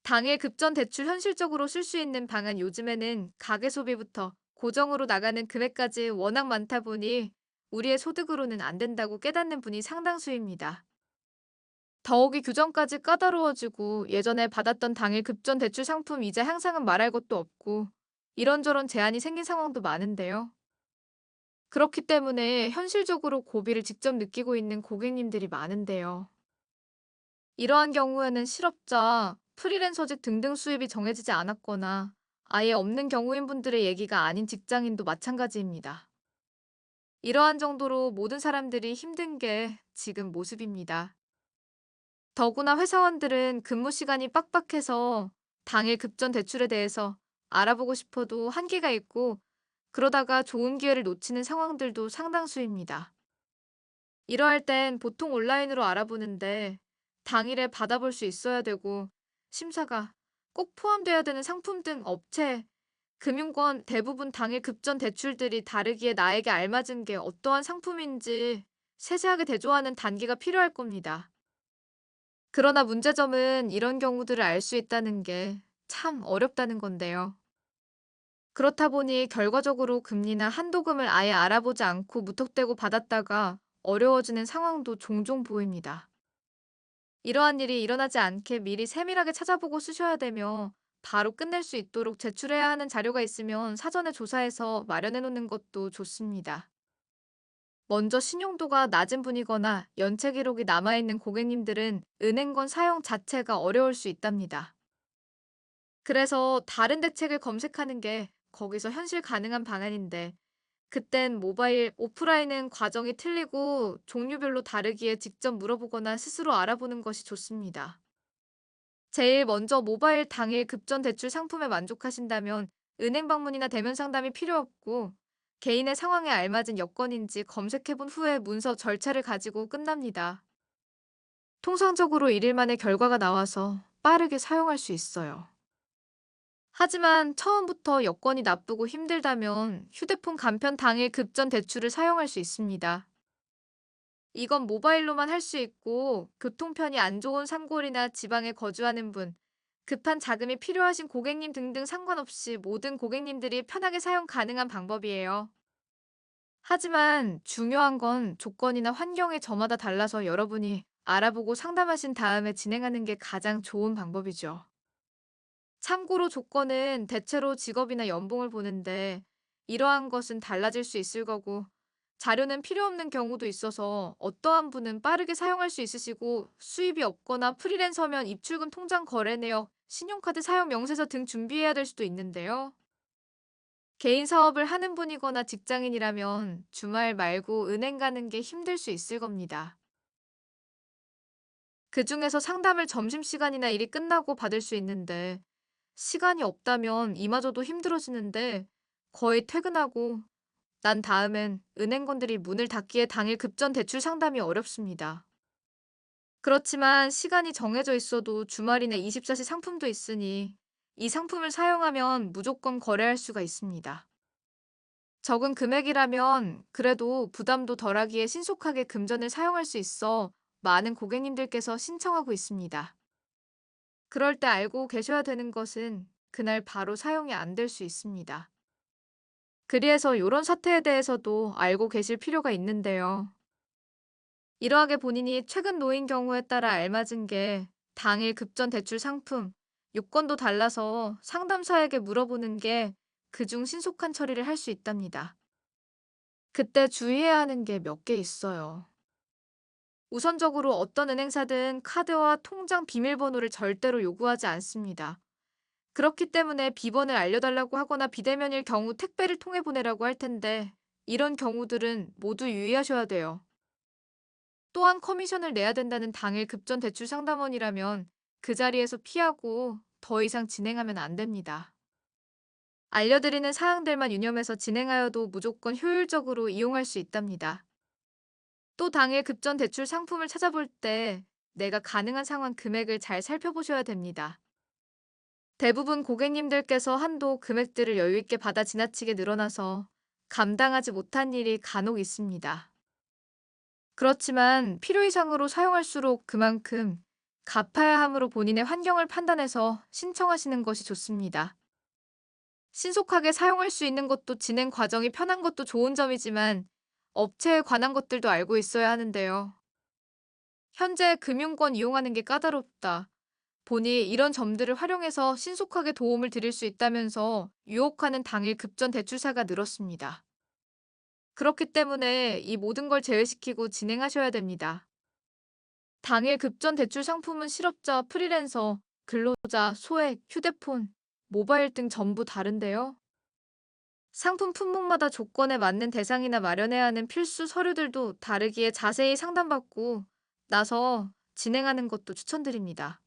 당일 급전 대출 현실적으로 쓸 수 있는 방안 요즘에는 가계 소비부터 고정으로 나가는 금액까지 워낙 많다 보니 우리의 소득으로는 안 된다고 깨닫는 분이 상당수입니다. 더욱이 규정까지 까다로워지고 예전에 받았던 당일 급전 대출 상품 이자 향상은 말할 것도 없고 이런저런 제한이 생긴 상황도 많은데요. 그렇기 때문에 현실적으로 고비를 직접 느끼고 있는 고객님들이 많은데요. 이러한 경우에는 실업자, 프리랜서직 등등 수입이 정해지지 않았거나 아예 없는 경우인 분들의 얘기가 아닌 직장인도 마찬가지입니다. 이러한 정도로 모든 사람들이 힘든 게 지금 모습입니다. 더구나 회사원들은 근무 시간이 빡빡해서 당일 급전 대출에 대해서 알아보고 싶어도 한계가 있고 그러다가 좋은 기회를 놓치는 상황들도 상당수입니다. 이러할 땐 보통 온라인으로 알아보는데 당일에 받아볼 수 있어야 되고 심사가 꼭 포함돼야 되는 상품 등 업체, 금융권 대부분 당일 급전 대출들이 다르기에 나에게 알맞은 게 어떠한 상품인지 세세하게 대조하는 단계가 필요할 겁니다. 그러나 문제점은 이런 경우들을 알 수 있다는 게 참 어렵다는 건데요. 그렇다 보니 결과적으로 금리나 한도금을 아예 알아보지 않고 무턱대고 받았다가 어려워지는 상황도 종종 보입니다. 이러한 일이 일어나지 않게 미리 세밀하게 찾아보고 쓰셔야 되며 바로 끝낼 수 있도록 제출해야 하는 자료가 있으면 사전에 조사해서 마련해 놓는 것도 좋습니다. 먼저 신용도가 낮은 분이거나 연체 기록이 남아있는 고객님들은 은행권 사용 자체가 어려울 수 있답니다. 그래서 다른 대책을 검색하는 게 거기서 현실 가능한 방안인데 그땐 모바일, 오프라인은 과정이 틀리고 종류별로 다르기에 직접 물어보거나 스스로 알아보는 것이 좋습니다. 제일 먼저 모바일 당일 급전 대출 상품에 만족하신다면 은행 방문이나 대면 상담이 필요 없고 개인의 상황에 알맞은 여건인지 검색해 본 후에 문서 절차를 가지고 끝납니다. 통상적으로 1일 만에 결과가 나와서 빠르게 사용할 수 있어요. 하지만 처음부터 여건이 나쁘고 힘들다면 휴대폰 간편 당일 급전 대출을 사용할 수 있습니다. 이건 모바일로만 할 수 있고 교통편이 안 좋은 산골이나 지방에 거주하는 분, 급한 자금이 필요하신 고객님 등등 상관없이 모든 고객님들이 편하게 사용 가능한 방법이에요. 하지만 중요한 건 조건이나 환경이 저마다 달라서 여러분이 알아보고 상담하신 다음에 진행하는 게 가장 좋은 방법이죠. 참고로 조건은 대체로 직업이나 연봉을 보는데 이러한 것은 달라질 수 있을 거고 자료는 필요 없는 경우도 있어서 어떠한 분은 빠르게 사용할 수 있으시고 수입이 없거나 프리랜서면 입출금 통장 거래 내역, 신용카드 사용 명세서 등 준비해야 될 수도 있는데요. 개인 사업을 하는 분이거나 직장인이라면 주말 말고 은행 가는 게 힘들 수 있을 겁니다. 그중에서 상담을 점심시간이나 일이 끝나고 받을 수 있는데 시간이 없다면 이마저도 힘들어지는데 거의 퇴근하고 난 다음엔 은행권들이 문을 닫기에 당일 급전 대출 상담이 어렵습니다. 그렇지만 시간이 정해져 있어도 주말이나 24시 상품도 있으니 이 상품을 사용하면 무조건 거래할 수가 있습니다. 적은 금액이라면 그래도 부담도 덜하기에 신속하게 금전을 사용할 수 있어 많은 고객님들께서 신청하고 있습니다. 그럴 때 알고 계셔야 되는 것은 그날 바로 사용이 안 될 수 있습니다. 그리해서 이런 사태에 대해서도 알고 계실 필요가 있는데요. 이러하게 본인이 최근 놓인 경우에 따라 알맞은 게 당일 급전 대출 상품, 요건도 달라서 상담사에게 물어보는 게 그중 신속한 처리를 할 수 있답니다. 그때 주의해야 하는 게 몇 개 있어요. 우선적으로 어떤 은행사든 카드와 통장 비밀번호를 절대로 요구하지 않습니다. 그렇기 때문에 비번을 알려달라고 하거나 비대면일 경우 택배를 통해 보내라고 할 텐데 이런 경우들은 모두 유의하셔야 돼요. 또한 커미션을 내야 된다는 당일 급전 대출 상담원이라면 그 자리에서 피하고 더 이상 진행하면 안 됩니다. 알려드리는 사항들만 유념해서 진행하여도 무조건 효율적으로 이용할 수 있답니다. 또 당일 급전 대출 상품을 찾아볼 때 내가 가능한 상환 금액을 잘 살펴보셔야 됩니다. 대부분 고객님들께서 한도 금액들을 여유있게 받아 지나치게 늘어나서 감당하지 못한 일이 간혹 있습니다. 그렇지만 필요 이상으로 사용할수록 그만큼 갚아야 함으로 본인의 환경을 판단해서 신청하시는 것이 좋습니다. 신속하게 사용할 수 있는 것도 진행 과정이 편한 것도 좋은 점이지만 업체에 관한 것들도 알고 있어야 하는데요. 현재 금융권 이용하는 게 까다롭다 보니 이런 점들을 활용해서 신속하게 도움을 드릴 수 있다면서 유혹하는 당일 급전 대출사가 늘었습니다. 그렇기 때문에 이 모든 걸 제외시키고 진행하셔야 됩니다. 당일 급전 대출 상품은 실업자, 프리랜서, 근로자, 소액, 휴대폰, 모바일 등 전부 다른데요. 상품 품목마다 조건에 맞는 대상이나 마련해야 하는 필수 서류들도 다르기에 자세히 상담받고 나서 진행하는 것도 추천드립니다.